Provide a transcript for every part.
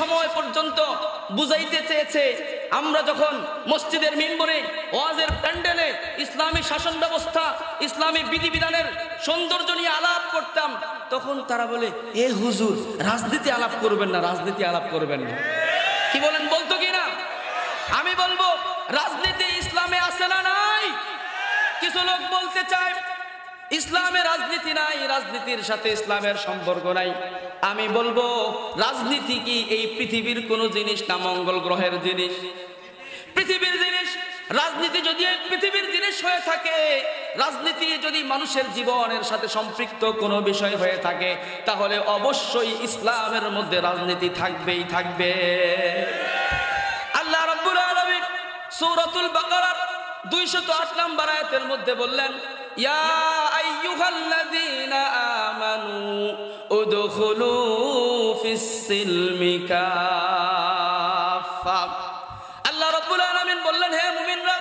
সময় পর্যন্ত বুঝাইতে চেয়েছে, আমরা যখন মসজিদের মিম্বরে ওয়াজের প্যান্ডেলে ইসলামী শাসন ব্যবস্থা, ইসলামী বিধিবিধানের সৌন্দর্য নিয়ে আলাপ করতাম, তখন তারা বলে, এ হুজুর রাজনীতি আলাপ করবেন না, রাজনীতি আলাপ করবেন না। কি বলেন, বলতো কি না? আমি বলবো, রাজনীতি ইসলামে আছে না নাই? কিছু লোক বলতে চায় ইসলামে রাজনীতি নাই, রাজনীতির সাথে ইসলামের সম্পর্ক নাই। আমি বলবো, রাজনীতি কি এই পৃথিবীর কোন জিনিস না মঙ্গল গ্রহের জিনিস? পৃথিবীর জিনিস। রাজনীতি যদি পৃথিবীর জিনিস হয়ে থাকে, রাজনীতি যদি মানুষের জীবনের সাথে সম্পৃক্ত কোনো বিষয় হয়ে থাকে, তাহলে অবশ্যই ইসলামের মধ্যে রাজনীতি থাকবেই থাকবে। আল্লাহ রাব্বুল আলামিন সূরাতুল বাকারার 208 নম্বর আয়াতের মধ্যে বললেন, ইয়া আইয়ুহাল্লাযীনা আমানু উদখুলু ফিস সিলমি কাফা। আল্লাহ রাব্বুল আলামিন বললেন, হে মুমিনরা,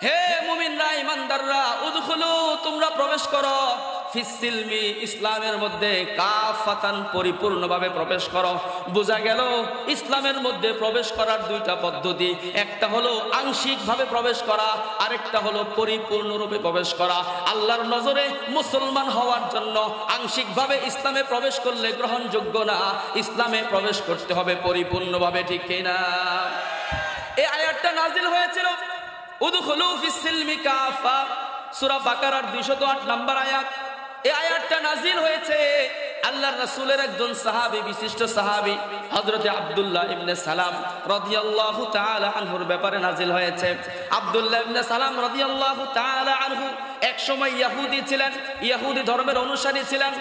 হে মুমিনরা, ঈমানদাররা, উদখুলু, তোমরা প্রবেশ করো, ফিস সিলমি, ইসলামের মধ্যে, কাফাতান, পরিপূর্ণভাবে প্রবেশ করো। বোঝা গেল ইসলামের মধ্যে প্রবেশ করার দুইটা পদ্ধতি, একটা হলো আংশিকভাবে প্রবেশ করা, আরেকটা হলো পরিপূর্ণরূপে প্রবেশ করা। আল্লাহর নজরে মুসলমান হওয়ার জন্য আংশিকভাবে ইসলামে প্রবেশ করলে গ্রহণযোগ্য না, ইসলামে প্রবেশ করতে হবে পরিপূর্ণভাবে, ঠিক কিনা? এই আয়াতটা নাজিল হয়েছিল উদখুলু ফিস সিলমি কাফা, সূরা বাকারার 208 নম্বর আয়াত। এই আয়াতটা নাজিল হয়েছে আল্লাহর রাসূলের একজন সাহাবী, বিশিষ্ট সাহাবী হযরত আব্দুল্লাহ ইবনে সালাম রাদিয়াল্লাহু তাআলা আনহুর ব্যাপারে নাজিল হয়েছে। আব্দুল্লাহ ইবনে সালাম রাদিয়াল্লাহু তাআলা আনহু এক সময় ইহুদি ছিলেন, ইহুদি ধর্মের অনুসারী ছিলেন।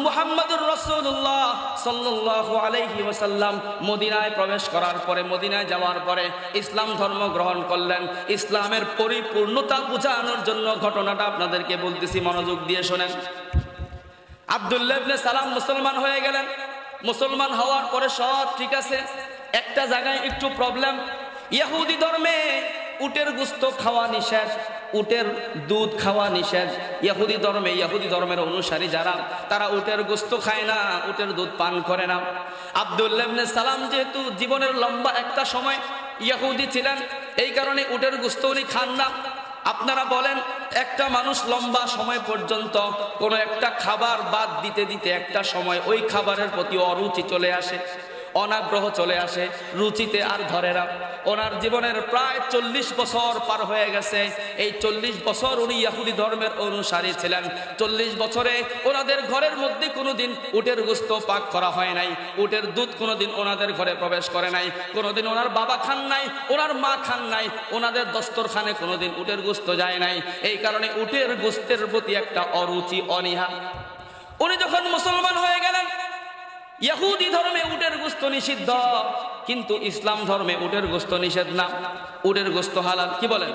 মুহাম্মদুর রাসূলুল্লাহ সাল্লাল্লাহু আলাইহি ওয়াসাল্লাম মদিনায় প্রবেশ করার পরে, মদিনায় যাওয়ার পরে ইসলাম ধর্ম গ্রহণ করলেন। ইসলামের পরিপূর্ণতা বোঝানোর জন্য ঘটনাটা আপনাদেরকে বলতেছি, মনোযোগ দিয়ে শোনেন। আব্দুল্লাহ ইবনে সালাম মুসলমান হয়ে গেলেন। মুসলমান হওয়ার পরে সব ঠিক আছে, একটা জায়গায় একটু প্রবলেম। ইহুদি ধর্মে উটের গোশত খাওয়া নিষেধ, উটের দুধ খাওয়া নিষেধ। ইহুদি ধর্মে, ইহুদি ধর্মের অনুসারী যারা, তারা উটের গোশত খায় না, উটের দুধ পান করে না। আব্দুল্লাহ ইবনে সালাম যেহেতু জীবনের লম্বা একটা সময় ইহুদি ছিলেন, এই কারণে উটের গোশত উনি খান না। আপনারা বলেন, একটা মানুষ লম্বা সময় পর্যন্ত কোনো একটা খাবার বাদ দিতে দিতে একটা সময় ওই খাবারের প্রতি অরুচি চলে আসে, অনাগ্রহ চলে আসে, রুচিতে আর ধরে না। ওনার জীবনের প্রায় 40 বছর পার হয়ে গেছে। এই 40 বছর উনি ইহুদি ধর্মের অনুসারী ছিলেন। 40 বছরে ওনাদের ঘরের মধ্যে কোনোদিন উটের গোশত পাক করা হয় নাই, উটের দুধ কোনোদিন ওনাদের ঘরে প্রবেশ করে নাই, কোনোদিন ওনার বাবা খান নাই, ওনার মা খান নাই, ওনাদের দস্তরখানে কোনোদিন উটের গোশত যায় নাই। এই কারণে উটের গোশতের প্রতি একটা অরুচি, অনীহা। উনি যখন মুসলমান হয়ে গেলেন, ইহুদি ধর্মে উটের গোশত নিষিদ্ধ, কিন্তু ইসলাম ধর্মে উটের গোশত নিষেধ না, উটের গোশত হালাল। কি বলেন?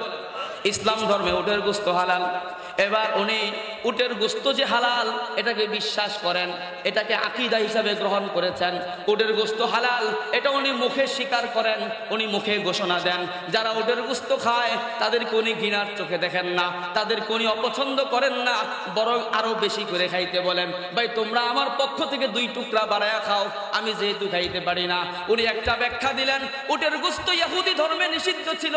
ইসলাম ধর্মে উটের গোশত হালাল। এবার উনি উটের গোশত যে হালাল এটাকে বিশ্বাস করেন, এটাকে আকীদা হিসাবে গ্রহণ করেছেন। উটের গোশত হালাল এটা উনি মুখে স্বীকার করেন, উনি মুখে ঘোষণা দেন। যারা উটের গোশত খায় তাদেরকে উনি ঘৃণার চোখে দেখেন না, তাদেরকে উনি অপছন্দ করেন না, বরং আরো বেশি করে খাইতে বলেন। ভাই তোমরা আমার পক্ষ থেকে 2 টুকরা বাড়ায়া খাও, আমি যেহেতু খাইতে পারি না। উনি একটা ব্যাখ্যা দিলেন, উটের গোশত ইহুদি ধর্মে নিষিদ্ধ ছিল,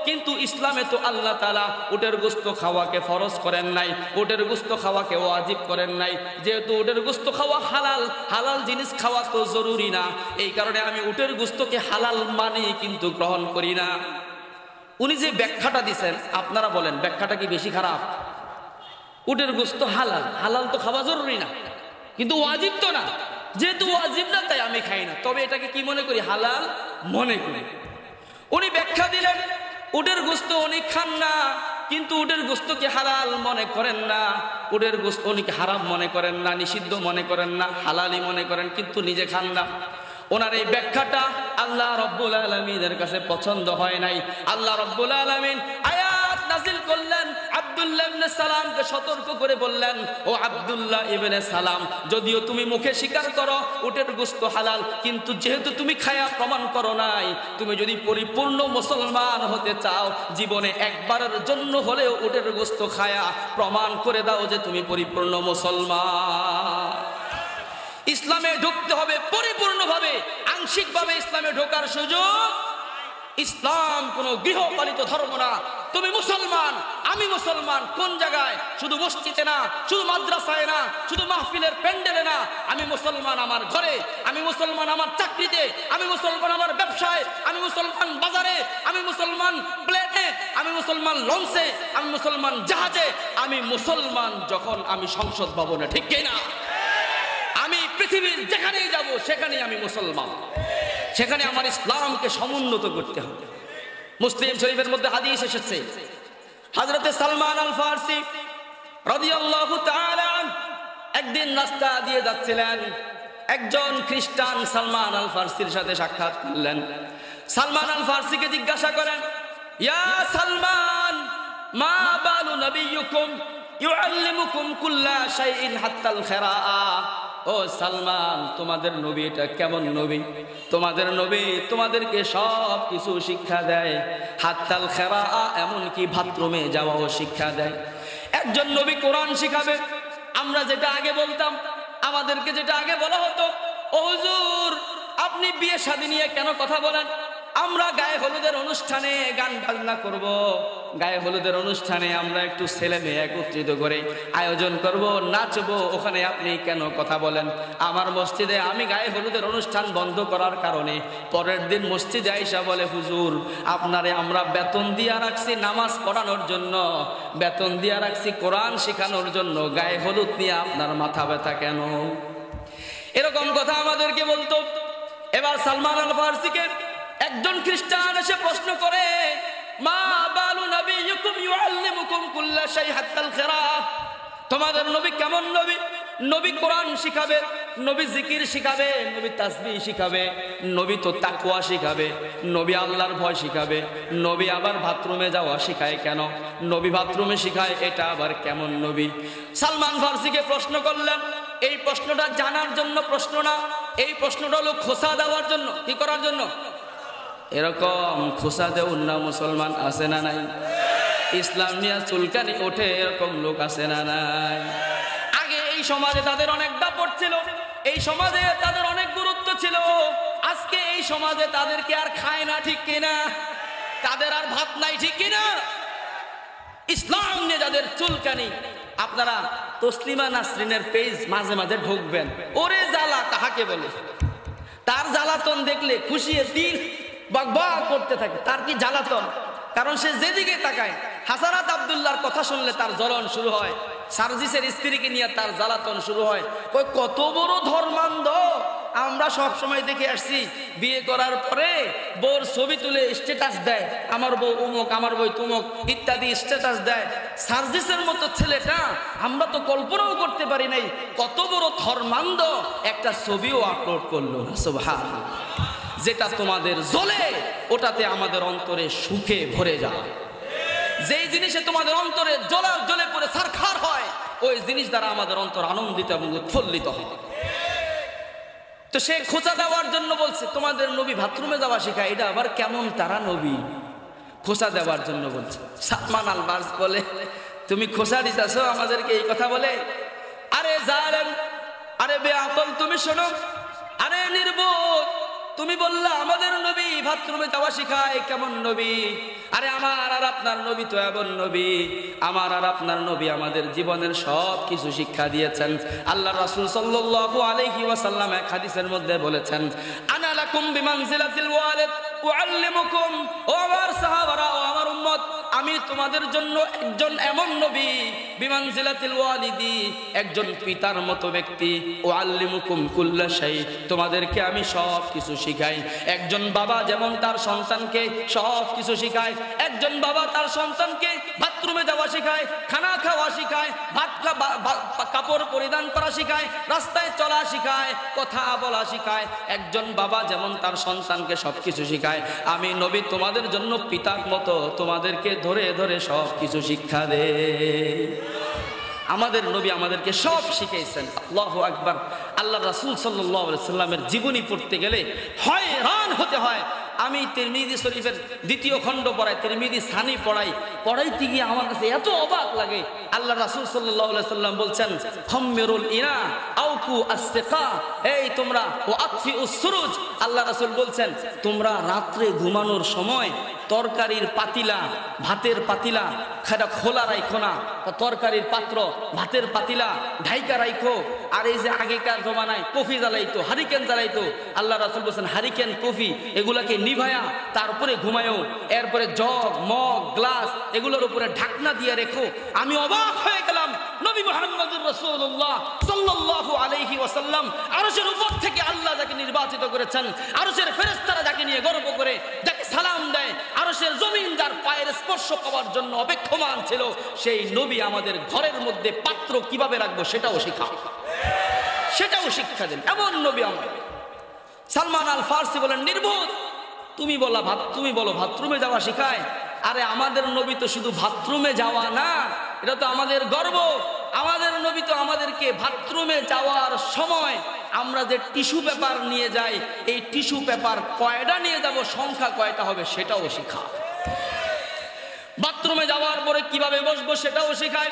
কিন্তু ইসলামে তো আল্লাহ তাআলা উটের গোশত খাওয়াকে ফরজ করেন নাই, উটের গোশত খাওয়াকে ওয়াজিব করেন নাই। যেহেতু উটের গোশত খাওয়া হালাল, হালাল জিনিস খাওয়া তো জরুরি না, এই কারণে আমি উটের গোশতকে হালাল মানে কিন্তু গ্রহণ করি না। উনি যে ব্যাখ্যাটা দিচ্ছেন, আপনারা বলেন ব্যাখ্যাটা কি বেশি খারাপ? উটের গোশত হালাল, হালাল তো খাওয়া জরুরি না, কিন্তু ওয়াজিব তো না। যেহেতু ওয়াজিব না তাই আমি খাই না, তবে এটাকে কি মনে করি? হালাল মনে করি। উনি ব্যাখ্যা দিলেন, উটের গোশত উনি খান না, কিন্তু উটের গোশতকে হালাল মনে করেন না, উটের গোশত উনি হারাম মনে করেন না, নিষিদ্ধ মনে করেন না, হালালই মনে করেন, কিন্তু নিজে খান না। ওনার এই ব্যাখ্যাটা আল্লাহ রাব্বুল আলামিনের কাছে পছন্দ হয় নাই। আল্লাহ রাব্বুল আলামিন আয়াত নাজিল করলেন, আব্দুল্লাহ ইবনে সালামকে সতর্ক করে বললেন, ও আব্দুল্লাহ ইবনে সালাম, যদিও তুমি মুখে স্বীকার করো উটের গোশত হালাল, কিন্তু যেহেতু তুমি খায়া প্রমাণ করো নাই, তুমি যদি পরিপূর্ণ মুসলমান হতে চাও, জীবনে একবারের জন্য হলেও উটের গোশত খায়া প্রমাণ করে দাও যে তুমি পরিপূর্ণ মুসলমান। ইসলামে ঢুকতে হবে পরিপূর্ণভাবে, আংশিকভাবে ইসলামে ঢোকার সুযোগ। ইসলাম কোনো গৃহপালিত ধর্ম না। তুমি মুসলমান, আমি মুসলমান কোন জায়গায়? শুধু মসজিদে না, শুধু মাদ্রাসায় না, শুধু মাহফিলের প্যান্ডেলে না। আমি মুসলমান আমার ঘরে, আমি মুসলমান আমার চাকরিতে, আমি মুসলমান আমার ব্যবসায়, আমি মুসলমান বাজারে, আমি মুসলমান প্লেনে, আমি মুসলমান লঞ্চে, আমি মুসলমান জাহাজে, আমি মুসলমান যখন আমি সংসদ ভবনে, ঠিক কিনা? আমি পৃথিবীর যেখানেই যাব সেখানেই আমি মুসলমান। সেখানে আমার ইসলামকে সমুন্নত করতে হবে। মুসলিম শরীফের মধ্যে হাদিস এসেছে, হযরতে সালমান আল ফারসি রাদিয়াল্লাহু তাআলা একদিন রাস্তা দিয়ে যাচ্ছিলেন। একজন খ্রিস্টান সালমান আল ফারসির সাথে সাক্ষাৎ করলেন। সালমান আল ফারসিকে জিজ্ঞাসা করেন, ইয়া সালমান, মা বালু নবিয়্যুকুম ইউআল্লিমুকুম কুল্লা শাইইন হাত্তাল খিরাআ। ও সালমান, তোমাদের নবী এটা কেমন নবী? তোমাদের নবী তোমাদেরকে সব কিছু শিক্ষা দেয়, হাত্তাল খিরাআ, এমনকি বাথরুমে যাওয়াও শিক্ষা দেয়। একজন নবী কোরআন শিখাবে। আমরা যেটা আগে বলতাম, আমাদেরকে যেটা আগে বলা হতো, ও হুজুর আপনি বিয়ে শাদী নিয়ে কেন কথা বলেন? আমরা গায়ে হলুদের অনুষ্ঠানে গান বাজনা করব, গায়ে হলুদের অনুষ্ঠানে আমরা একটু ছেলে মেয়ে একত্রিত করে আয়োজন করব, নাচবো, ওখানে আপনি কেন কথা বলেন? আমার মসজিদে আমি গায়ে হলুদের অনুষ্ঠান বন্ধ করার কারণে পরের দিন মসজিদে আইসা বলে, হুজুর আপনারে আমরা বেতন দিয়া রাখছি নামাজ পড়ানোর জন্য, বেতন দিয়া রাখছি কোরআন শেখানোর জন্য, গায়ে হলুদ নিয়ে আপনার মাথা ব্যথা কেন? এরকম কথা আমাদেরকে বলতো। এবার সালমান আল ফারসিকে একজন খ্রিস্টান এসে প্রশ্ন করে, মা বালু নবিয়্যুকুম ইউআল্লিমুকুম কুল্লা শাই হাত্তাল খিরাআ। তোমাদের নবী কেমন নবী? নবী কোরআন শিখাবে, নবী জিকির শিখাবে, নবী তাসবিহ শিখাবে, নবী তো তাকওয়া শিখাবে, নবী আল্লাহর ভয় শিখাবে, নবী আবার বাথরুমে যাওয়া শিখায় কেন? নবী বাথরুমে শিখায়, এটা আবার কেমন নবী? সালমান ফারসিকে প্রশ্ন করলেন। এই প্রশ্নটা জানার জন্য প্রশ্ন না, এই প্রশ্নটা হলো খোসা দেওয়ার জন্য। কি করার জন্য? এরকম খোসা দেউন না মুসলমান আছে না নাই? ইসলাম নিয়ে চুলকানি ওঠে এরকম লোক আছে না নাই? আগে এই সমাজে তাদের অনেক দাপট ছিল, এই সমাজে তাদের অনেক গুরুত্ব ছিল। আজকে এই সমাজে তাদেরকে আর খায় না, ঠিক কিনা? তাদের আর ভাত নাই, ঠিক কিনা? ইসলাম নিয়ে যাদের চুলকানি, আপনারা তসলিমা নাসরিনের পেজ মাঝে মাঝে ঢুকবেন, ওরে জ্বালা কাহাকে বলে? তার জ্বালাতন দেখলে খুশিয়ে দিন বাগবা করতে থাকে। তার কি জ্বালাতন? কারণ সে যেদিকে তাকায়, হাসানাত আব্দুল্লাহর কথা শুনলে তার জ্বলন শুরু হয়, সার্জিসের স্ত্রীকে নিয়ে তার জ্বালাতন শুরু হয়। কত বড় ধর্মান্ধ! আমরা সব সময় দেখে আসছি, বিয়ে করার পরে বউর ছবি তুলে স্ট্যাটাস দেয়, আমার বউ অমুক, আমার বউ তুমুক ইত্যাদি স্ট্যাটাস দেয়। সার্জিসের মতো ছেলেটা আমরা তো কল্পনাও করতে পারি নাই, কত বড় ধর্মান্ধ একটা ছবিও আপলোড করলো। সুবহানাল্লাহ। যেটা তোমাদের জ্বলে ওটাতে আমাদের অন্তরে সুখে ভরে যায়। যেই জিনিসে তোমাদের অন্তরে জ্বলে পড়ে ছারখার হয়, ওই জিনিস দ্বারা আমাদের অন্তর আনন্দিত এবং উৎফুল্লিত হয়। তো সে খোঁচা দেওয়ার জন্য বলছে, তোমাদের নবী বাথরুমে যাওয়া শেখায়, এটা আবার কেমন তারা নবী? খোঁচা দেওয়ার জন্য বলছে। সালমান আল ফারসি বলে, তুমি খোঁচা দিতেছো আমাদেরকে এই কথা বলে? আরে জালেম, আরে বেআকল, তুমি শোনো। আরে নির্বোধ, তুমি বললা আমাদের নবী বাথরুমে যাওয়া শিখায়, কেমন নবী? আরে আমার আর আপনার নবী তো এমন নবী, আমার আর আপনার নবী আমাদের জীবনের সব কিছু শিক্ষা দিয়েছেন। আল্লাহ রাসূল সাল্লাল্লাহু আলাইহি ওয়াসাল্লাম এক হাদিসের মধ্যে বলেছেন, আনা লাকুম বিমানজিলাতিল ওয়ালিদ উআল্লিমুকুম। ও আমার সাহাবারা, ও আমার উম্মত, আমি তোমাদের জন্য একজন এমন নবী, বিমানজিলাতিল ওয়ালিদি, একজন পিতার মতো ব্যক্তি, উআল্লিমুকুম কুল্লা শাই, তোমাদেরকে আমি সব কিছু শিখাই। একজন বাবা যেমন তার সন্তানকে সব কিছু শিখায়, একজন বাবা তার সন্তানকে বাথরুমে যাওয়া শিখায়, খানা খাওয়া শিখায়, কাপড় পরিধান করা শিখায়, রাস্তায় চলা শিখায়, কথা বলা শিখায়। একজন বাবা যেমন তার সন্তানকে সবকিছু শিখায়, আমি নবী তোমাদের জন্য পিতার মতো তোমাদেরকে ধরে ধরে সব কিছু শিক্ষা দেয়। আমাদের নবী আমাদেরকে সব শিখিয়েছেন। আল্লাহু আকবার। আল্লাহ রাসূল সাল্লাল্লাহু আলাইহি সাল্লামের জীবনী পড়তে গেলে হয়রান হতে হয়। আমি তিরমিজি শরীফের 2য় খণ্ড পড়াই, তিরমিজি সানি পড়াইতে গিয়ে আমার কাছে এত অবাক লাগে। আল্লাহ রাসূল সাল্লাল্লাহু আলাইহি সাল্লাম বলছেন, খাম্মিরুল ইনা আউকু আস-সিকা, এই তোমরা ও আতফিউস সুরুজ, আল্লাহ রাসূল বলছেন তোমরা রাত্রে ঘুমানোর সময় তরকারির পাতিলা, ভাতের পাতিলা সেটা খোলা রাখো না, তরকারির পাত্র, ভাতের পাতিলা ঢাইকা রাখো। আর এই যে আগেকার জমানায় কফি জ্বালাইতো, হারিকেন জ্বালাইতো, আল্লাহ রাসূল বলছেন হারিকেন কফি এগুলাকে নিভায়া তারপরে ঘুমায়ও। এরপরে জগ, মগ, গ্লাস এগুলোর উপরে ঢাকনা দিয়ে রেখো। আমি অবাক হয়ে গেলাম, নবী মুহাম্মদুর রাসূলুল্লাহ সাল্লাল্লাহু আলাইহি ওয়াসাল্লাম আরশের উপর থেকে আল্লাহ যাকে নির্বাচিত করেছেন, আরশের ফেরেশতারা যাকে নিয়ে গর্ব করে, যাকে সালাম দেয়, আরশের জমিন যার পায়ের স্পর্শ পাওয়ার জন্য অপেক্ষমান ছিল, সেই নবী আমাদের ঘরের মধ্যে পাত্র কিভাবে রাখবো সেটাও শিক্ষা দেন। এমন নবী আমাদের। সালমান আল ফারসি বলেন, নির্বোধ, তুমি বলো বাথরুমে যাওয়া শিখায়। আরে আমাদের নবী তো শুধু বাথরুমে যাওয়া না, এটা তো আমাদের গর্ব। আমাদের নবী তো আমাদেরকে বাথরুমে যাওয়ার সময় আমরা যে টিস্যু পেপার নিয়ে যাই, এই টিস্যু পেপার কয়টা নিয়ে যাব, সংখ্যা কয়টা হবে সেটাও শিখায়। বাথরুমে যাওয়ার পরে কিভাবে বসবো সেটাও শেখায়,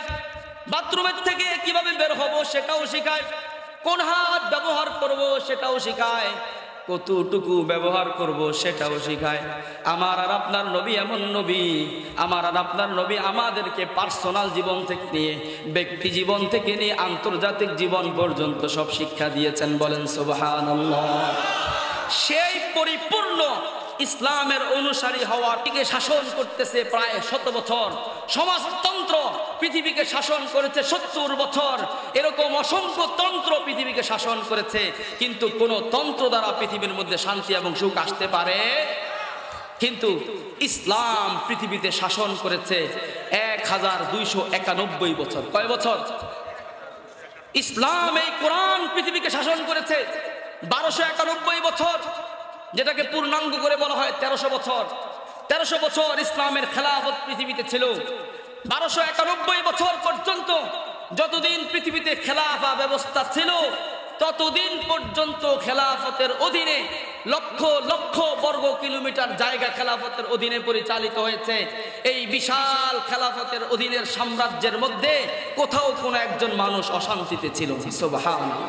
বাথরুমের থেকে কিভাবে বের হব সেটাও শেখায়, কোন হাত ব্যবহার করব সেটাও শেখায়, কতটুকু ব্যবহার করব সেটাও শেখায়। আমার আর আপনার নবী এমন নবী, আমার আর আপনার নবী আমাদেরকে পার্সোনাল জীবন থেকে নিয়ে, ব্যক্তি জীবন থেকে নিয়ে আন্তর্জাতিক জীবন পর্যন্ত সব শিক্ষা দিয়েছেন। বলেন সুবহানাল্লাহ। সেই পরিপূর্ণ ইসলামের অনুসারী হওয়ার দিকে শাসন করতেছে প্রায় 100 বছর। সমাজতন্ত্র পৃথিবীকে শাসন করেছে 70 বছর। এরকম অসংখ্য তন্ত্র পৃথিবীকে শাসন করেছে, কিন্তু কোন তন্ত্র দ্বারা পৃথিবীর মধ্যে শান্তি এবং সুখ আসতে পারে। কিন্তু ইসলাম পৃথিবীতে শাসন করেছে 1291 বছর। কয় বছর? ইসলাম, এই কোরআন পৃথিবীকে শাসন করেছে 1291 বছর, যেটাকে পূর্ণাঙ্গ করে বলা হয় 1300 বছর। 1300 বছর ইসলামের খেলাফত পৃথিবীতে ছিল। 1291 বছর পর্যন্ত যতদিন পৃথিবীতে খেলাফা ব্যবস্থা ছিল, ততদিন পর্যন্ত খেলাফতের অধীনে লক্ষ লক্ষ বর্গ কিলোমিটার জায়গা খেলাফতের অধীনে পরিচালিত হয়েছে। এই বিশাল খেলাফতের অধীনের সাম্রাজ্যের মধ্যে কোথাও কোনো একজন মানুষ অশান্তিতে ছিল? সুবহানাল্লাহ।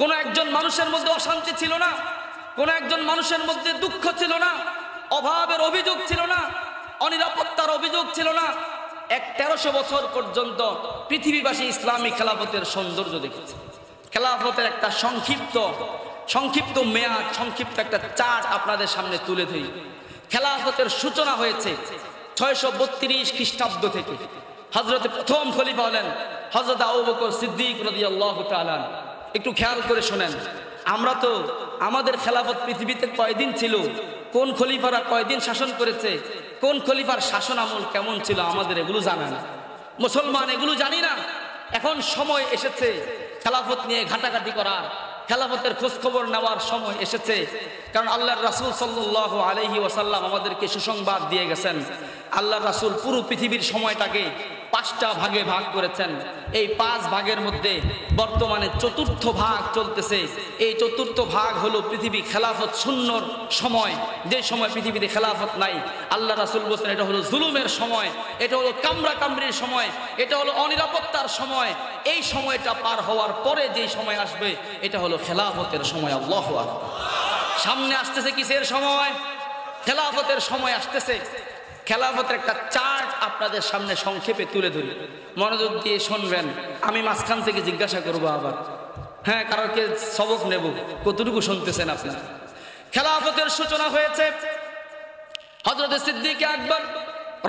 কোনো একজন মানুষের মধ্যে অশান্তি ছিল না, কোনো একজন মানুষের মধ্যে দুঃখ ছিল না, অভাবের অভিযোগ ছিল না, অনিরাপত্তার অভিযোগ ছিল না। 1300 বছর পর্যন্ত পৃথিবীবাসী ইসলামী খেলাফতের সৌন্দর্য দেখেছে। খেলাফতের একটা সংক্ষিপ্ত মেয়াদ, সংক্ষিপ্ত একটা চার্ট আপনাদের সামনে তুলে ধরি। খেলাফতের সূচনা হয়েছে 632 খ্রিস্টাব্দ থেকে। হযরতে প্রথম খলিফা হলেন হযরত আবু বকর সিদ্দিক রাদিয়াল্লাহু তাআলা। একটু খেয়াল করে শোনেন, আমরা তো আমাদের খেলাফত পৃথিবীতে কয়দিন ছিল, কোন খলিফারা কয়দিন শাসন করেছে, কোন খলিফার শাসন আমল কেমন ছিল, আমাদের এগুলো জানা না। মুসলমান এগুলো জানি না। এখন সময় এসেছে খেলাফত নিয়ে ঘাটাঘাটি করার, খেলাফতের খোঁজ খবর নেওয়ার সময় এসেছে। কারণ আল্লাহর রাসূল সাল্লাল্লাহু আলাইহি ওয়াসাল্লাম আমাদেরকে সুসংবাদ দিয়ে গেছেন। আল্লাহর রাসূল পুরো পৃথিবীর সময়টাকে 5টা ভাগে ভাগ করেছেন। এই 5 ভাগের মধ্যে বর্তমানে 4র্থ ভাগ চলতেছে। এই 4র্থ ভাগ হলো পৃথিবী খেলাফত শূন্যর সময়, যে সময় পৃথিবীতে খেলাফত নাই। আল্লাহ রাসূল বলেছেন এটা হলো জুলুমের সময়, এটা হলো কামরা কামড়ির সময়, এটা হলো অনিরাপত্তার সময়। এই সময়টা পার হওয়ার পরে যেই সময় আসবে এটা হলো খেলাফতের সময়। আল্লাহু আকবার। সামনে আসতেছে কিসের সময়? খেলাফতের সময় আসতেছে। খেলাফতের একটা চার্ট আপনাদের সামনে সংক্ষেপে তুলে ধরি, মনোযোগ দিয়ে শুনবেন। আমি মাঝখান থেকে জিজ্ঞাসা করবো আবার, হ্যাঁ, কারোকে সবক নেব, কতটুকু শুনতেছেন আপনারা। খেলাফতের সূচনা হয়েছে হযরত সিদ্দিক আকবর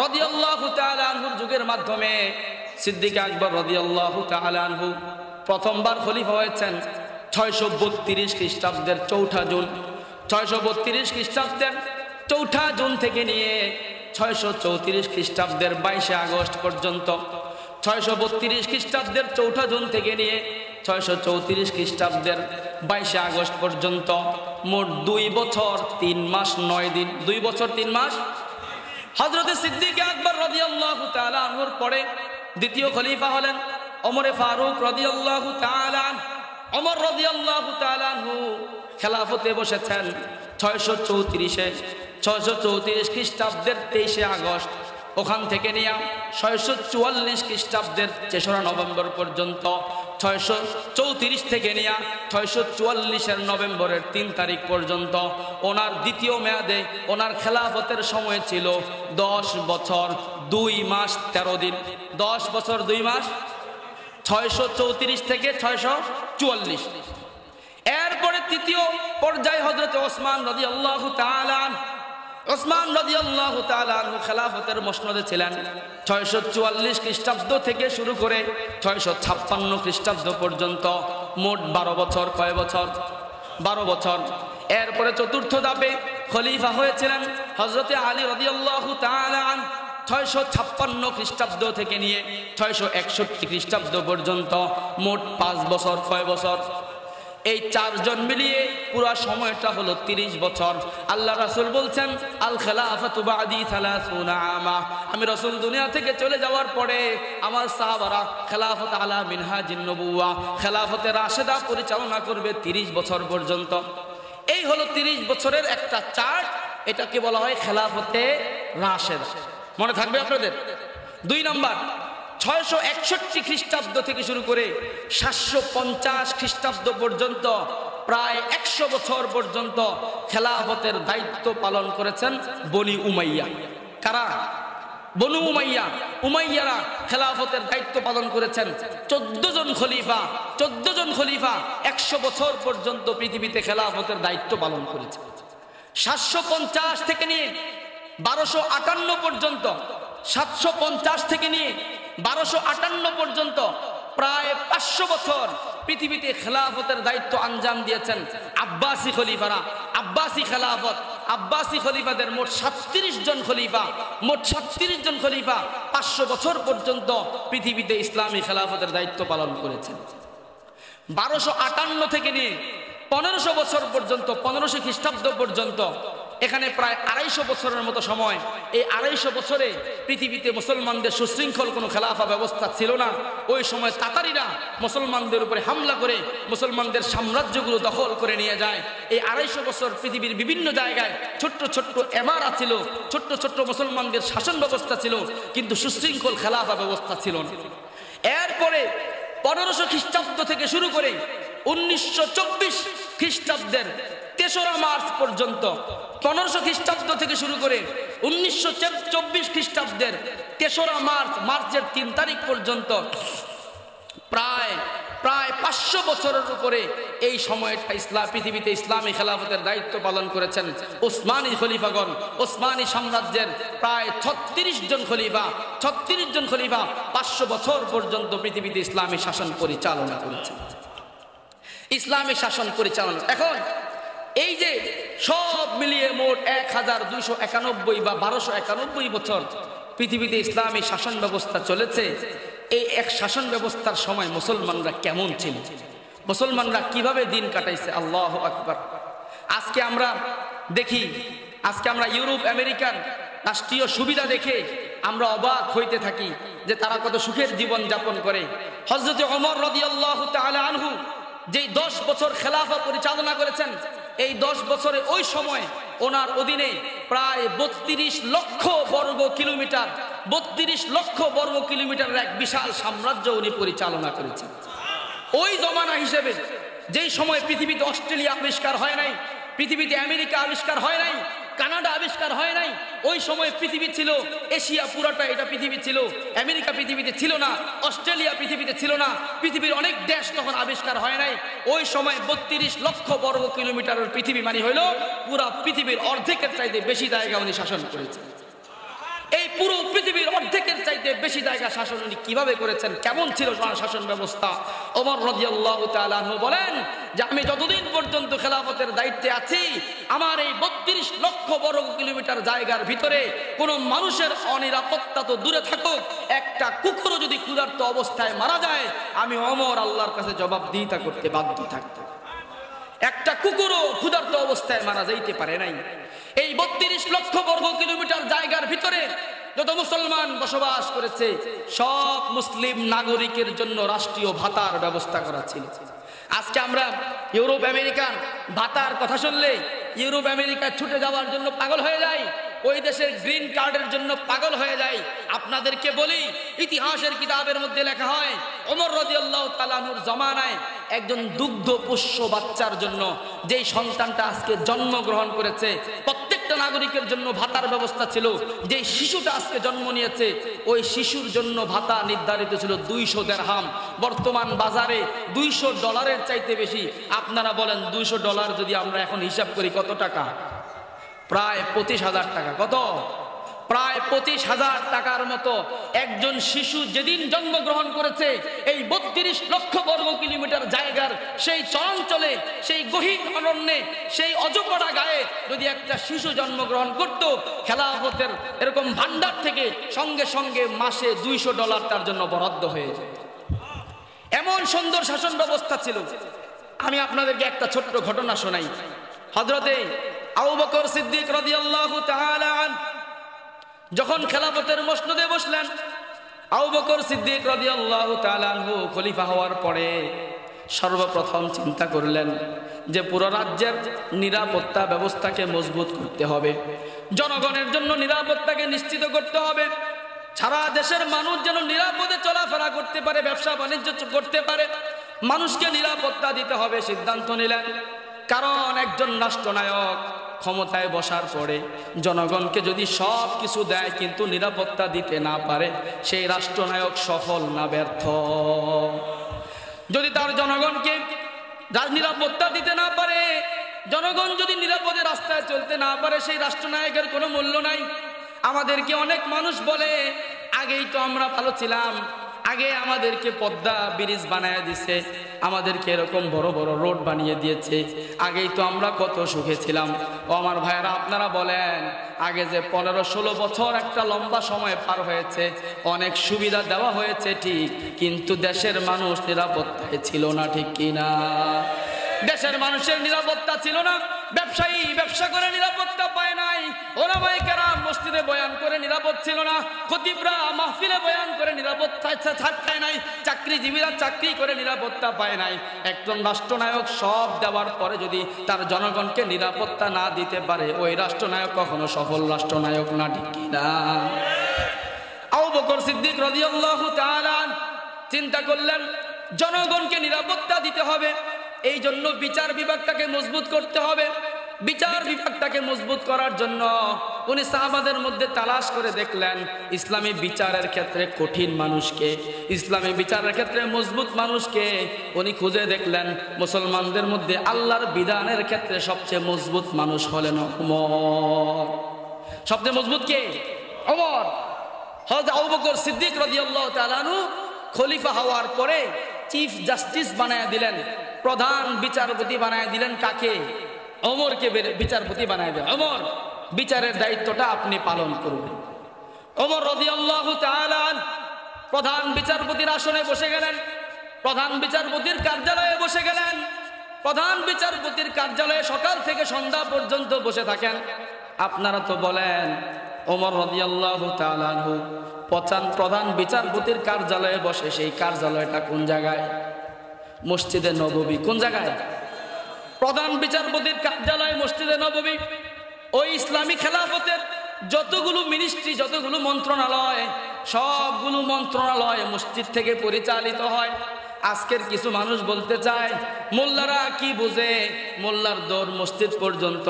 রাদিয়াল্লাহু তাআলা আনহুর যুগের মাধ্যমে। সিদ্দিক আকবর রাদিয়াল্লাহু তাআলা আনহু প্রথমবার খলিফা হয়েছেন 632 খ্রিস্টাব্দের 4 জুন। 632 খ্রিস্টাব্দের 4 জুন থেকে নিয়ে 634 খ্রিস্টাব্দের 22 আগস্ট পর্যন্ত। 632 খ্রিস্টাব্দের 4 জুন থেকে নিয়ে 634 খ্রিস্টাব্দের 22 আগস্ট পর্যন্ত মোট 2 বছর 3 মাস 9 দিন। 2 বছর 3 মাস। হযরত সিদ্দিক আকবর রাদিয়াল্লাহু তাআলা আনহুর পরে দ্বিতীয় খলিফা হলেন ওমর ফারুক রাদিয়াল্লাহু তাআলা। ওমর রাদিয়াল্লাহু তাআলা আনহু খেলাফতে বসেছেন 634 খ্রিস্টাব্দের 23 আগস্ট, ওখান থেকে নিয়ে 644 খ্রিস্টাব্দের 3রা নভেম্বর পর্যন্ত, 634 থেকে নিয়ে 644 নভেম্বরের 3 তারিখ পর্যন্ত ওনার দ্বিতীয় মেয়াদে ওনার খেলাফতের সময় ছিল 10 বছর 2 মাস 13 দিন। 10 বছর 2 মাস, 634 থেকে 644। এরপরে তৃতীয় পর্যায়ে হযরত ওসমান রাদিয়াল্লাহু তাআলা আনহু খেলাফতের মসনদে ছিলেন 644 খ্রিস্টাব্দ থেকে শুরু করে 656 খ্রিস্টাব্দ পর্যন্ত, মোট 12 বছর। কয় বছর? 12 বছর। এরপরে চতুর্থ ধাপে খলিফা হয়েছিলেন হযরতে আলী রাদিয়াল্লাহু তাআলা আনহু 656 খ্রিস্টাব্দ থেকে নিয়ে 661 খ্রিস্টাব্দ পর্যন্ত, মোট 5 বছর। কয় বছর? এই 4 জন মিলিয়ে পুরো সময়টা হলো 30 বছর। আল্লাহ রাসূল বলছেন আল খেলাফাতু বাদি 30 আমা, আমি রাসূল দুনিয়া থেকে চলে যাওয়ার পরে আমার সাহাবারা খেলাফত আলা মিনহাজিন নবুওয়া, খেলাফতে রাশেদা পরিচালনা করবে 30 বছর পর্যন্ত। এই হলো 30 বছরের একটা চার্ট, এটাকে বলা হয় খেলাফতে রাশেদা। মনে থাকবে আপনাদের? 2 নাম্বার, 661 খ্রিস্টাব্দ থেকে শুরু করে 750 খ্রিস্টাব্দ পর্যন্ত প্রায় 100 বছর পর্যন্ত খেলাফতের দায়িত্ব পালন করেছেন বনি উমাইয়া। কারা? বনু উমাইয়া। উমাইয়ারা খেলাফতের দায়িত্ব পালন করেছেন। 14 জন খলিফা 100 বছর পর্যন্ত পৃথিবীতে খেলাফতের দায়িত্ব পালন করেছেন। 750 থেকে নিয়ে 1258 পর্যন্ত, 750 থেকে নিয়ে 1258 পর্যন্ত প্রায় 500 বছর পৃথিবীতে খেলাফতের দায়িত্ব আঞ্জাম দিয়েছেন আব্বাসী খলিফারা। আব্বাসী খলিফাদের মোট 37 জন খলিফা, 500 বছর পর্যন্ত পৃথিবীতে ইসলামী খেলাফতের দায়িত্ব পালন করেছেন। 1258 থেকে নিয়ে 1500 বছর পর্যন্ত, 1500 খ্রিস্টাব্দ পর্যন্ত, এখানে প্রায় 250 বছরের মতো সময়। এই 250 বছরে পৃথিবীতে মুসলমানদের সুশৃঙ্খল কোনো খেলাফা ব্যবস্থা ছিল না। ওই সময় তাতারিরা মুসলমানদের উপরে হামলা করে মুসলমানদের সাম্রাজ্যগুলো দখল করে নিয়ে যায়। এই 250 বছর পৃথিবীর বিভিন্ন জায়গায় ছোট্ট ছোট্ট এমারা ছিল, ছোট্ট মুসলমানদের শাসন ব্যবস্থা ছিল, কিন্তু সুশৃঙ্খল খেলাফা ব্যবস্থা ছিল না। এরপরে 1500 খ্রিস্টাব্দ থেকে শুরু করে 1924 খ্রিস্টাব্দের 3রা মার্চ পর্যন্ত, 1500 খ্রিস্টাব্দ থেকে শুরু করে 1924 খ্রিস্টাব্দের 3রা মার্চের 3 তারিখ পর্যন্ত প্রায় 500 বছরের উপরে এই সময়টা পৃথিবীতে ইসলামী খেলাফতের দায়িত্ব পালন করেছেন ওসমানী খলিফাগণ। ওসমানী সাম্রাজ্যের প্রায় 36 জন খলিফা 500 বছর পর্যন্ত পৃথিবীতে ইসলামী শাসন পরিচালনা করেছেন। এখন এই যে সব মিলিয়ে মোট 1291 বা 1291 বছর পৃথিবীতে ইসলামী শাসন ব্যবস্থা চলেছে। এই এক শাসন ব্যবস্থার সময় মুসলমানরা কেমন ছিল, মুসলমানরা কিভাবে দিন কাটাইছে? আল্লাহু আকবার। আজকে আমরা দেখি, আমরা ইউরোপ আমেরিকান রাষ্ট্রীয় সুবিধা দেখে আমরা অবাক হইতে থাকি যে তারা কত সুখের জীবন যাপন করে। হযরত ওমর রাদিয়াল্লাহু তাআলা আনহু যেই 10 বছর খেলাফা পরিচালনা করেছেন, এই 10 বছরে ওই সময় ওনার অধীনে প্রায় 32 লক্ষ বর্গ কিলোমিটারের এক বিশাল সাম্রাজ্য উনি পরিচালনা করেছেন। ওই জমানা হিসেবে যেই সময় পৃথিবীতে অস্ট্রেলিয়া আবিষ্কার হয় নাই, পৃথিবীতে আমেরিকা আবিষ্কার হয় নাই, কানাডা আবিষ্কার হয় নাই, ওই সময় পৃথিবী ছিল এশিয়া পুরোটা, এটা পৃথিবী ছিল। আমেরিকা পৃথিবীতে ছিল না, অস্ট্রেলিয়া পৃথিবীতে ছিল না, পৃথিবীর অনেক দেশ তখন আবিষ্কার হয় নাই। ওই সময় 32 লক্ষ বর্গ কিলোমিটারের পৃথিবী মানে হইল পুরা পৃথিবীর অর্ধেকের চাইতে বেশি জায়গা উনি শাসন করেছেন। এই পুরো পৃথিবীর অর্ধেকের চাইতে বেশি জায়গা শাসন উনি কিভাবে করেছেন, কেমন ছিল শাসন ব্যবস্থা? ওমর রাদিয়াল্লাহু তাআলা আনহু বলেন যে আমি যতদিন পর্যন্ত খেলাফতের দায়িত্বে আছি, আমার এই 32 লক্ষ বর্গ কিলোমিটার জায়গার ভিতরে কোনো মানুষের অনিরাপত্তা তো দূরে থাকুক, একটা কুকুরও যদি ক্ষুধার্ত অবস্থায় মারা যায়, আমি ওমর আল্লাহর কাছে জবাবদিহিতা করতে বাধ্য থাকতাম। একটা কুকুরও ক্ষুধার্ত অবস্থায় মারা যাইতে পারে নাই। এই 32 লক্ষ বর্গ কিলোমিটার জায়গার ভিতরে যত মুসলমান বসবাস করেছে, সব মুসলিম নাগরিকের জন্য রাষ্ট্রীয় ভাতার ব্যবস্থা করা ছিল। আজকে আমরা ইউরোপ আমেরিকার ভাতার কথা শুনলে ইউরোপ আমেরিকায় ছুটে যাওয়ার জন্য পাগল হয়ে যাই, ওই দেশের গ্রিন কার্ডের জন্য পাগল হয়ে যায়। আপনাদেরকে বলি, ইতিহাসের কিতাবের মধ্যে লেখা হয় ওমর রাদিয়াল্লাহু তাআলা আনহুর জমানায় একজন দুগ্ধ পোষ্য বাচ্চার জন্য, যেই সন্তানটা আজকে জন্মগ্রহণ করেছে, প্রত্যেকটা নাগরিকের জন্য ভাতার ব্যবস্থা ছিল। যেই শিশুটা আজকে জন্ম নিয়েছে ওই শিশুর জন্য ভাতা নির্ধারিত ছিল 200 দিরহাম। বর্তমান বাজারে $200 চাইতে বেশি। আপনারা বলেন $200 যদি আমরা এখন হিসাব করি কত টাকা? প্রায় 25,000 টাকা। কত? প্রায় 25,000 টাকার মতো একজন শিশু যেদিন জন্মগ্রহণ করেছে, এই 32 লক্ষ বর্গ কিলোমিটার জায়গার সেই চরাঞ্চলে, সেই গহীন অরণ্যে, সেই অজপড়া গায়ে যদি একটা শিশু জন্মগ্রহণ করত, খেলাফতের এরকম ভান্ডার থেকে সঙ্গে সঙ্গে মাসে $200 তার জন্য বরাদ্দ হয়ে যেত। এমন সুন্দর শাসন ব্যবস্থা ছিল। আমি আপনাদেরকে একটা ছোট্ট ঘটনা শোনাই। হযরতে আবু বকর সিদ্দিক রাদিয়াল্লাহু তাআলা আনহু যখন খেলাফতের মসনদে বসলেন, আবু বকর সিদ্দিক রাদিয়াল্লাহু তাআলা আনহু খলিফা হওয়ার পরে সর্বপ্রথম চিন্তা করলেন যে পুরো রাজ্যের নিরাপত্তা ব্যবস্থাকে মজবুত করতে হবে, জনগণের জন্য নিরাপত্তাকে নিশ্চিত করতে হবে, সারা দেশের মানুষ যেন নিরাপদে চলাফেরা করতে পারে, ব্যবসা বাণিজ্য করতে পারে, মানুষকে নিরাপত্তা দিতে হবে সিদ্ধান্ত নিলেন। কারণ একজন রাষ্ট্রনায়ক ক্ষমতায় বসার পরে জনগণকে যদি সব কিছু দেয় কিন্তু নিরাপত্তা দিতে না পারে, সেই রাষ্ট্রনায়ক সফল না ব্যর্থ? যদি তার জনগণকে নিরাপত্তা দিতে না পারে, জনগণ যদি নিরাপদে রাস্তায় চলতে না পারে, সেই রাষ্ট্রনায়কের কোনো মূল্য নাই। আমাদেরকে অনেক মানুষ বলে, আগেই তো আমরা ভালো ছিলাম, আগে আমাদেরকে পদ্মা ব্রিজ বানিয়ে দিছে, আমাদেরকে এরকম বড় বড় রোড বানিয়ে দিয়েছে, আগেই তো আমরা কত সুখে ছিলাম। ও আমার ভাইয়েরা, আপনারা বলেন, আগে যে 15-16 বছর একটা লম্বা সময় পার হয়েছে, অনেক সুবিধা দেওয়া হয়েছে ঠিক, কিন্তু দেশের মানুষ নিরাপত্তায় ছিল না, ঠিক কিনা? দেশের মানুষের নিরাপত্তা ছিল না। ব্যবসায়ী ব্যবসা করে নিরাপত্তা পায় নাই, ওলামায়ে কেরাম মসজিদে বয়ান করে নিরাপদ ছিল না, খতিবরা মাহফিলে বয়ান করে নিরাপত্তা পায় নাই, চাকরিজীবীরা চাকরি করে নিরাপত্তা পায় নাই। একজন রাষ্ট্রনায়ক সব দেওয়ার পরে যদি তার জনগণকে নিরাপত্তা না দিতে পারে, ওই রাষ্ট্রনায়ক কখনো সফল রাষ্ট্রনায়ক না, ঠিক কিনা? আবু বকর সিদ্দিক রাদিয়াল্লাহু তাআলা চিন্তা করলেন জনগণকে নিরাপত্তা দিতে হবে, এই জন্য বিচার বিভাগটাকে মজবুত করতে হবে। বিচার বিভাগটাকে মজবুত করার জন্য উনি সাহাবাদের মধ্যে তালাশ করে দেখলেন ইসলামী বিচারের ক্ষেত্রে কঠিন মানুষকে, ইসলামী বিচারের ক্ষেত্রে মজবুত মানুষকে উনি খুঁজে দেখলেন। মুসলমানদের মধ্যে আল্লাহর বিধানের ক্ষেত্রে সবচেয়ে মজবুত মানুষ হলেন ওমর। সবচেয়ে মজবুত কে? ওমর। হযরত আবু বকর সিদ্দিক রাদিয়াল্লাহু তাআলা আনহু খলিফা হওয়ার পরে চিফ জাস্টিস বানায় দিলেন, প্রধান বিচারপতি বানায় দিলেন। কাকে? ওমরকে বিচারপতি বানায় দিলেন। ওমর, বিচারের দায়িত্বটা আপনি পালন করবেন। ওমর রাদিয়াল্লাহু তাআলা আনহু প্রধান বিচারপতির আসনে বসে গেলেন, প্রধান বিচারপতির কার্যালয়ে বসে গেলেন। প্রধান বিচারপতির কার্যালয়ে সকাল থেকে সন্ধ্যা পর্যন্ত বসে থাকেন। আপনারা তো বলেন ওমর রাদিয়াল্লাহু তাআলা আনহু প্রধান বিচারপতির কার্যালয়ে বসে, সেই কার্যালয়টা কোন জায়গায়? মসজিদে নববী। কোন জায়গায়? প্রধান বিচারপতির কার্যালয় মসজিদে নববী। ওই ইসলামী খেলাফতের যতগুলো মিনিস্ট্রি, যতগুলো মন্ত্রণালয়, সবগুলো মন্ত্রণালয় মসজিদ থেকে পরিচালিত হয়। আজকের কিছু মানুষ বলতে চায় মোল্লারা কি বোঝে, মোল্লার দৌড় মসজিদ পর্যন্ত,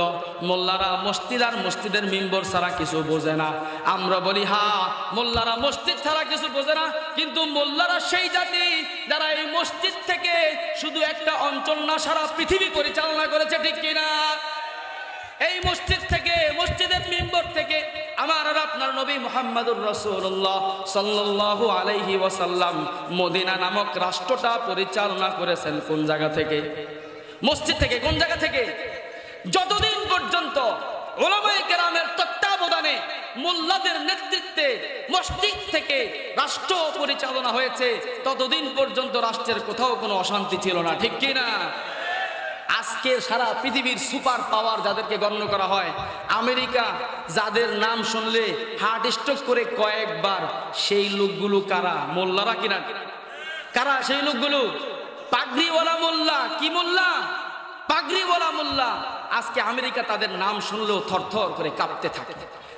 মোল্লারা মসজিদ আর মসজিদের মিম্বর ছাড়া কিছু বোঝে না। আমরা বলি হ্যাঁ, মোল্লারা মসজিদ ছাড়া কিছু বোঝে না, কিন্তু মোল্লারা সেই জাতি যারা এই মসজিদ থেকে শুধু একটা অঞ্চল না, সারা পৃথিবী পরিচালনা করেছে, ঠিক কিনা? এই মসজিদ থেকে, মসজিদের মিম্বর থেকে আমার আর আপনার নবী মুহাম্মদুর রাসূলুল্লাহ সাল্লাল্লাহু আলাইহি ওয়াসাল্লাম মদিনা নামক রাষ্ট্রটা পরিচালনা করেছেন। কোন জায়গা থেকে? মসজিদ থেকে। কোন জায়গা থেকে? যতদিন পর্যন্ত উলামায়ে কেরামের তত্ত্বাবধানে, মোল্লাদের নেতৃত্বে মসজিদ থেকে রাষ্ট্র পরিচালনা হয়েছে, ততদিন পর্যন্ত রাষ্ট্রের কোথাও কোনো অশান্তি ছিল না, ঠিক কিনা? আজকে সারা পৃথিবীর সুপার পাওয়ার যাদেরকে গণ্য করা হয়, আমেরিকা যাদের নাম শুনলে হার্ট স্ট্রোক করে কয়েকবার, সেই লোকগুলো কারা? মোল্লারা কিনা? কারা সেই লোকগুলো? পাগড়িওয়ালা মোল্লা। কি মোল্লা? পাগড়িওয়ালা মোল্লা। আজকে আমেরিকা তাদের নাম শুনলেও থরথর করে কাঁপতে থাকে।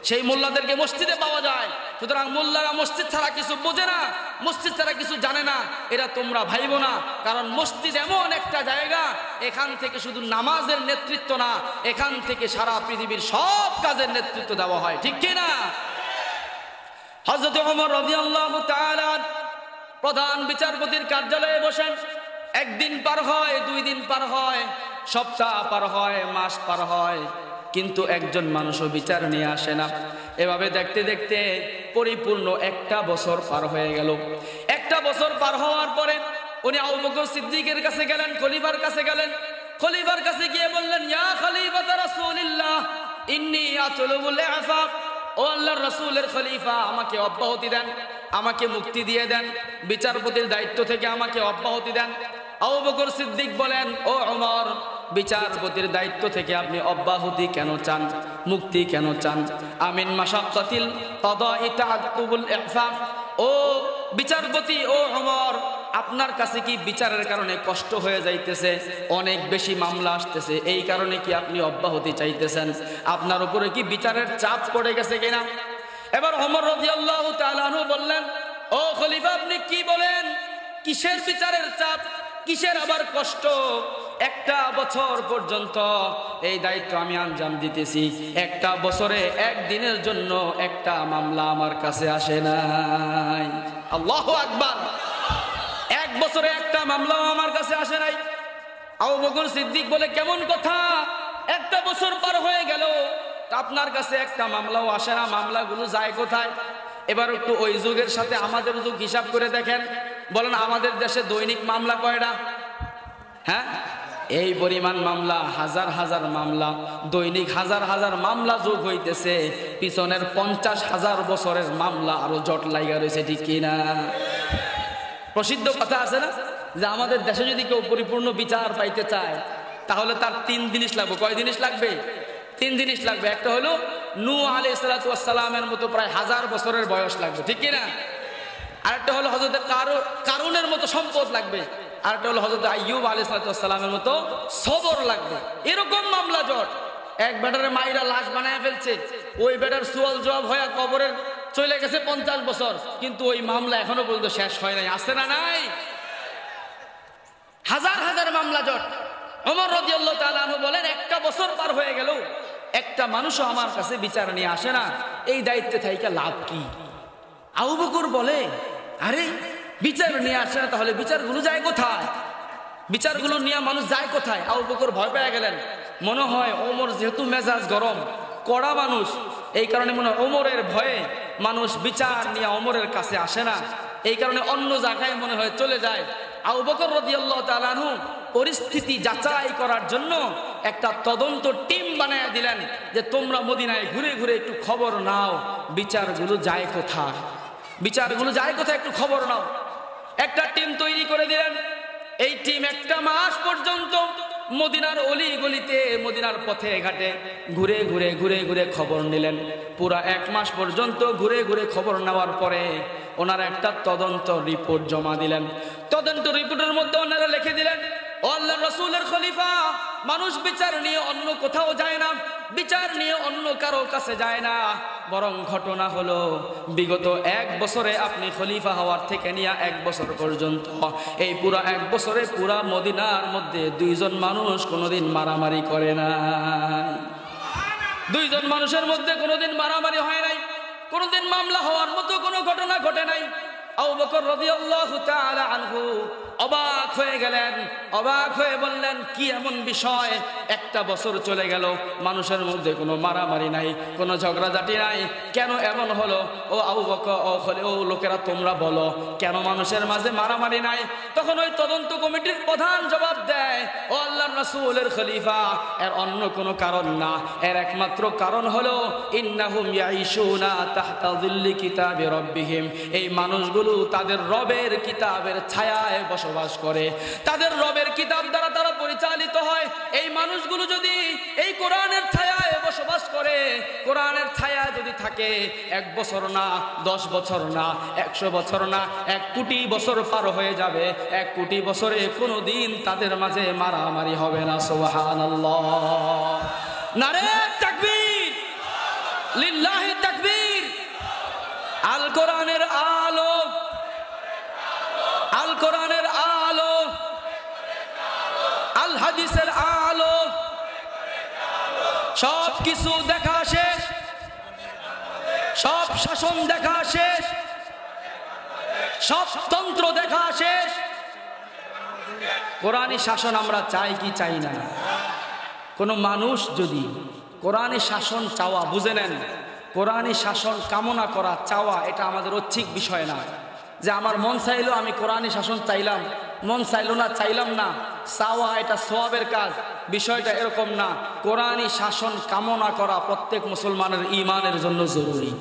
সেই মোল্লাদেরকে মসজিদে পাওয়া যায়। সুতরাং মোল্লারা মসজিদ ছাড়া কিছু বোঝে না, মসজিদ ছাড়া কিছু জানে না, এরা তোমরা ভাইবো না। কারণ মসজিদ এমন একটা জায়গা, এখান থেকে শুধু নামাজের নেতৃত্ব না, এখান থেকে সারা পৃথিবীর সব কাজের নেতৃত্ব দেওয়া হয়। ঠিক কি না? হযরত ওমর রাদিয়াল্লাহু তাআলা প্রধান বিচারপতির কার্যালয়ে বসেন। একদিন পার হয়, 2 দিন পার হয়, সপ্তাহ পার হয়, মাস পার হয়, কিন্তু একজন মানুষও বিচার নিয়ে আসে না। এভাবে দেখতে দেখতে পরিপূর্ণ 1টা বছর পার হয়ে গেল। 1টা বছর পার হওয়ার পরে উনি আবু বকর সিদ্দিকের কাছে গেলেন, খলিফার কাছে গেলেন। খলিফার কাছে গিয়ে বললেন, ইয়া খলিফাতা রাসূলিল্লাহ ইন্নী আতলুবুল আফাফ। ও আল্লাহর রাসূলের খলিফা, আমাকে অব্যাহতি দেন, আমাকে মুক্তি দিয়ে দেন, বিচারপতির দায়িত্ব থেকে আমাকে অব্যাহতি দেন। আবু বকর সিদ্দিক বলেন, ও ওমর, বিচারপতির দায়িত্ব থেকে আপনি অব্যাহতি কেন চান, মুক্তি কেন চান? আমিন মাশাক্কাতিল কাদাই তাআক্কুবুল ইফাফ। ও বিচারপতি, ও ওমর, আপনার কাছে কি বিচারের কারণে কষ্ট হয়ে যাইতেছে, অনেক বেশি মামলা আসতেছে, এই কারণে কি আপনি অব্যাহতি চাইতেছেন? আপনার উপরে কি বিচারের চাপ পড়ে গেছে কিনা? এবার ওমর রাদিয়াল্লাহু তাআলা আনহু বললেন, ও খলিফা, আপনি কি বলেন? কিসের বিচারের চাপ, কিসের আবার কষ্ট? 1টা বছর পর্যন্ত এই দায়িত্ব আমি আঞ্জাম দিতেছি, 1টা বছরে 1 দিনের জন্য একটা মামলা আমার কাছে আসে নাই। আল্লাহু আকবার! 1 বছরে একটা মামলাও আমার কাছে আসে নাই। আবু বকর সিদ্দিক বলে, কেমন কথা? 1টা বছর পার হয়ে গেল, আপনার কাছে একটা মামলাও আসে না, মামলাগুলো যায় কোথায়? এবার একটু ওই যুগের সাথে আমাদের যুগ হিসাব করে দেখেন, বলেন আমাদের দেশে দৈনিক মামলা কয়টা? হ্যাঁ, এই পরিমাণ মামলা, হাজার হাজার মামলা, দৈনিক হাজার হাজার মামলা যোগ হইতেছে, পিছনের 50,000 বছরের মামলা আরো জট লাগা রয়েছে। ঠিক কিনা? প্রসিদ্ধ কথা আছে না, যে আমাদের দেশে যদি কেউ পরিপূর্ণ বিচার পাইতে চায় তাহলে তার 3 জিনিস লাগবে। কয় জিনিস লাগবে? 3 জিনিস লাগবে। একটা হলো নূহ আলাইহিস সালাতু ওয়াস সালামের মতো প্রায় 1000 বছরের বয়স লাগবে। ঠিক কিনা? আরেকটা হলো হযরত কারুনের মতো সম্পদ লাগবে। আরেকটা হলো হযরত আইয়ুব আলাইহিস সালাতু ওয়াস সালামের মতো সবর লাগবে। এরকম মামলা জট। এক বেটারে মাইরা লাশ বানায় ফেলছে, ওই বেটার সুয়াল জবাব হয়ে কবরে চলে গেছে 50 বছর, কিন্তু ওই মামলা এখনো পর্যন্ত শেষ হয় নাই। আছে না নাই? হাজার হাজার মামলা জট। ওমর রাদিয়াল্লাহু তাআলা আনহু বলেন, 1টা বছর পার হয়ে গেল, একটা মানুষও আমার কাছে বিচার নিয়ে আসে না, এই দায়িত্বে থাইকা লাভ কি? আবু বকর বলে, আরে বিচার নিয়ে আসে না, তাহলে বিচারগুলো যায় কোথায়? বিচারগুলো নিয়ে মানুষ যায় কোথায়? আবু বকর ভয় পেয়ে গেলেন। মনে হয় ওমর যেহেতু মেজাজ গরম, কড়া মানুষ, এই কারণে মনে হয় ওমরের ভয়ে মানুষ বিচার নিয়ে ওমরের কাছে আসে না, এই কারণে অন্য জায়গায় মনে হয় চলে যায়। আবু বকর রাদিয়াল্লাহু তাআলা আনহু পরিস্থিতি যাচাই করার জন্য একটা তদন্ত টিম বানায় দিলেন, যে তোমরা মদিনায় ঘুরে ঘুরে একটু খবর নাও, বিচারগুলো যায় কোথায়, বিচারগুলো যায় কোথায়, একটু খবর নাও। একটা টিম তৈরি করে দিলেন। এই টিম 1টা মাস পর্যন্ত মদিনার অলি গলিতে, মদিনার পথে ঘাটে ঘুরে ঘুরে ঘুরে ঘুরে খবর নিলেন। পুরা 1 মাস পর্যন্ত ঘুরে ঘুরে খবর নেওয়ার পরে ওনারা একটা তদন্ত রিপোর্ট জমা দিলেন। তদন্ত রিপোর্টের মধ্যে ওনারা লিখে দিলেন, ও আল্লাহর রাসূলের খলিফা, মানুষ বিচার নিয়ে অন্য কোথাও যায় না, বিচার নিয়ে অন্য কারো কাছে যায় না, বরং ঘটনা হলো বিগত 1 বছরে আপনি খলিফা হওয়ার থেকে নিয়ে 1 বছর পর্যন্ত, এই পুরা 1 বছরে পুরা মদিনার মধ্যে 2 জন মানুষ কোনোদিন মারামারি করে না। 2 জন মানুষের মধ্যে কোনোদিন মারামারি হয় নাই, কোনোদিন মামলা হওয়ার মতো কোনো ঘটনা ঘটে নাই। আবু বকর রাদিয়াল্লাহু তাআলা আনহু অবাক হয়ে গেলেন, অবাক হয়ে বললেন, কি এমন বিষয়? 1টা বছর চলে গেল, মানুষের মধ্যে কোনো মারামারি নাই, কোনো ঝগড়াঝাটি নাই, কেন এমন হলো? ও আবু বকর, ও লোকেরা তোমরা বলো, কেন মানুষের মাঝে মারামারি নাই? তখন ওই তদন্ত কমিটির প্রধান জবাব দেয়, ও আল্লাহর রাসূলের খলিফা, এর অন্য কোনো কারণ না, এর একমাত্র কারণ হলো ইন্নাহুম ইয়াইশুনা তাহতা যিল্লি কিতাবি রাব্বিহিম, এই মানুষগুলো তাদের রবের কিতাবের ছায়ায় বসবাস করে, তাদের রবের কিতাব দ্বারা তারা পরিচালিত হয়। এই মানুষগুলো যদি এই কোরআনের ছায়ায় বসবাস করে, কোরআনের ছায়া যদি থাকে থাকে 1 বছর না, 10 বছর না, 100 বছর না, 1 কোটি বছর পার হয়ে যাবে। 1 কোটি বছরে কোনোদিন তাদের মাঝে মারামারি হবে না। সুবহানাল্লাহ, নারে তাকবীর, লিল্লাহি তাকবীর। আল কোরআনের আলো, আল কোরআনের আলো, আল হাদিসের আলো, সব কিছু দেখা শেষ, সব শাসন দেখা শেষ, সব তন্ত্র দেখা শেষ। কোরআনী শাসন আমরা চাই কি চাই না? কোনো মানুষ যদি কোরআনী শাসন চাওয়া, বুঝে নেন, কোরআনী শাসন কামনা করা, চাওয়া, এটা আমাদের ঐচ্ছিক বিষয় না। যে আমার মন চাইলো আমি কোরআনী শাসন চাইলাম, মন চাইলো না চাইলাম না, চাওয়া এটা সওয়াবের কাজ, বিষয়টা এরকম না। কোরআনী শাসন কামনা করা প্রত্যেক মুসলমানের ঈমানের জন্য জরুরি।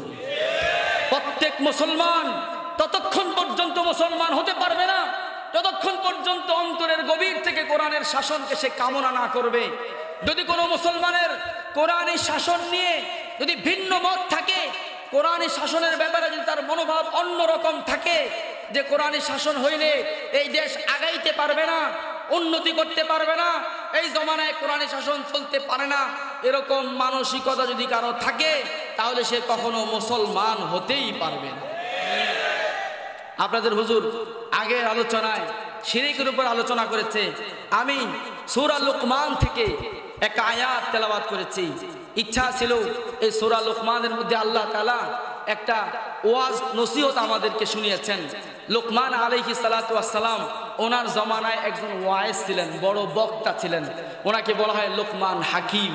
প্রত্যেক মুসলমান ততক্ষণ পর্যন্ত মুসলমান হতে পারবে না যতক্ষণ পর্যন্ত অন্তরের গভীর থেকে কোরআনের শাসনকে সে কামনা না করবে। যদি কোনো মুসলমানের কোরআনী শাসন নিয়ে যদি ভিন্ন মত থাকে, কোরআনী শাসনের ব্যাপারে যদি তার মনোভাব অন্যরকম থাকে, যে কোরআনী শাসন হইলে এই দেশ আগাইতে পারবে না, উন্নতি করতে পারবে না, এই জমানায় কোরআনী শাসন চলতে পারে না, এরকম মানসিকতা যদি কারো থাকে, তাহলে সে কখনো মুসলমান হতেই পারবে না। আপনাদের হুজুর আগের আলোচনায় শিরকের উপর আলোচনা করেছে। আমি সূরা লুকমান থেকে একটা আয়াত তেলাওয়াত করেছি। ইচ্ছা ছিল এই সূরা লুকমানের মধ্যে আল্লাহ তাআলা একটা ওয়াজ নসিহত আমাদেরকে শুনিয়েছেন। লুকমান আলাইহিস সালাতু ওয়াস সালাম, ওনার জমানায় একজন ওয়াইজ ছিলেন, বড় বক্তা ছিলেন। ওনাকে বলা হয় লুকমান হাকিম।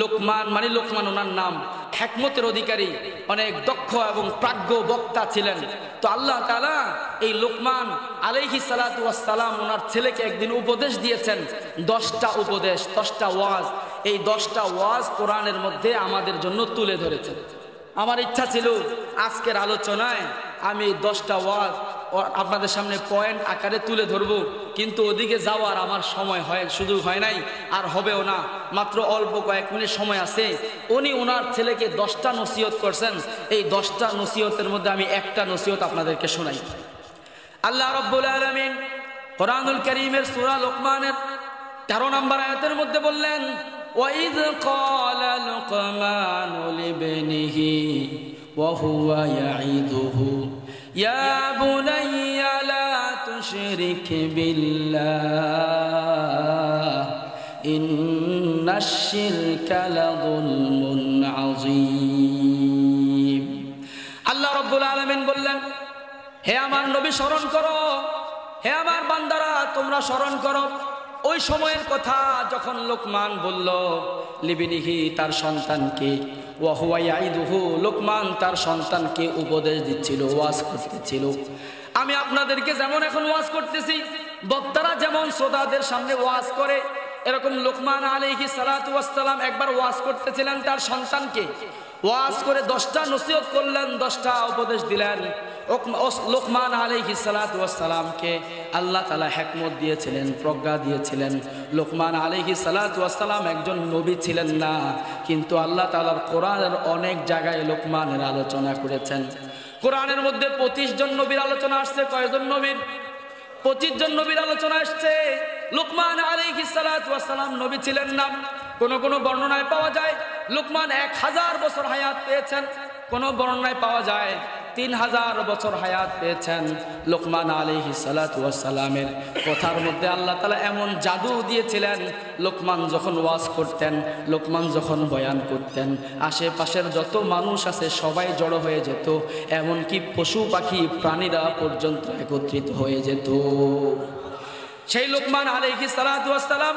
লুকমান মানে লুকমান ওনার নাম, হিকমতের অধিকারী, অনেক দক্ষ এবং প্রাজ্ঞ বক্তা ছিলেন। তো আল্লাহ তাআলা এই লুকমান আলাইহিস সালাতু ওয়াস সালাম ওনার ছেলেকে একদিন উপদেশ দিয়েছেন, 10টা উপদেশ, 10টা ওয়াজ। এই 10টা ওয়াজ কোরআনের মধ্যে আমাদের জন্য তুলে ধরেছেন। আমার ইচ্ছা ছিল আজকের আলোচনায় আমি 10টা ওয়াজ আপনাদের সামনে পয়েন্ট আকারে তুলে ধরবো, কিন্তু ওদিকে যাওয়ার আমার সময় সুযোগ হয় নাই, আর হবেও না। মাত্র অল্প কয়েক মিনিট সময় আছে। উনি ওনার ছেলেকে 10টা নসিহত করছেন। এই 10টা নসিহতের মধ্যে আমি একটা নসিহত আপনাদেরকে শোনাই। আল্লাহ রাব্বুল আলামিন কোরআনুল কারীমের সূরা লুকমানের 13 নম্বর আয়াতের মধ্যে বললেন, وَإِذْ قَالَ لُقْمَانُ لِابْنِهِ وَهُوَ يَعِظُهُ يَا بُنَيَّ لَا تُشْرِكْ بِاللَّهِ إِنَّ الشِّرْكَ لَظُلْمٌ عَظِيمٌ। আল্লাহ রাব্বুল আলামিন বললেন, হে আমার নবী স্মরণ করো, হে আমার বান্দারা তোমরা স্মরণ করো ওই সময়ের কথা যখন লোকমান বলল লিবিনিহি, তার সন্তানকে, ওয়া হুয়া ইয়াইদুহু, লোকমান তার সন্তানকে উপদেশ দিচ্ছিল, ওয়াজ করতেছিল। আমি আপনাদেরকে যেমন এখন ওয়াজ করতেছি, বক্তারা যেমন শ্রোতাদের সামনে ওয়াজ করে, এরকম লোকমান আলাইহিস সালাতু ওয়াস সালাম একবার ওয়াজ করতেছিলেন তার সন্তানকে। ওয়াজ করে 10টা নসিহত করলেন, 10টা উপদেশ দিলেন। লোকমান আলাইহিস সালাতু ওয়াস সালামকে আল্লাহ তাআলা হিকমত দিয়েছিলেন, প্রজ্ঞা দিয়েছিলেন। লোকমান আলাইহিস সালাতু ওয়াস সালাম একজন নবী ছিলেন না, কিন্তু আল্লাহ তাআলার কোরআনের অনেক জায়গায় লোকমানের আলোচনা করেছেন। কোরআনের মধ্যে 25 জন নবীর আলোচনা আসছে। কয়জন নবীর? 25 জন নবীর আলোচনা আসছে। লোকমান আলাইহিস সালাতু ওয়াস সালাম নবী ছিলেন না। কোন কোন বর্ণনায় পাওয়া যায় লোকমান 1000 বছর হায়াত পেয়েছেন, কোন বর্ণনায় পাওয়া যায় 3000 বছর হায়াত পেয়েছেন। লোকমান আলাইহিস সালাতু ওয়াস সালামের কথার মধ্যে আল্লাহ তাআলা এমন জাদু দিয়েছিলেন, লোকমান যখন ওয়াজ করতেন, লোকমান যখন বয়ান করতেন, আশেপাশের যত মানুষ আছে সবাই জড়ো হয়ে যেত, এমনকি পশু পাখি প্রাণীরা পর্যন্ত একত্রিত হয়ে যেত। সেই লোকমান আলাইহিস সালাতু ওয়াস সালাম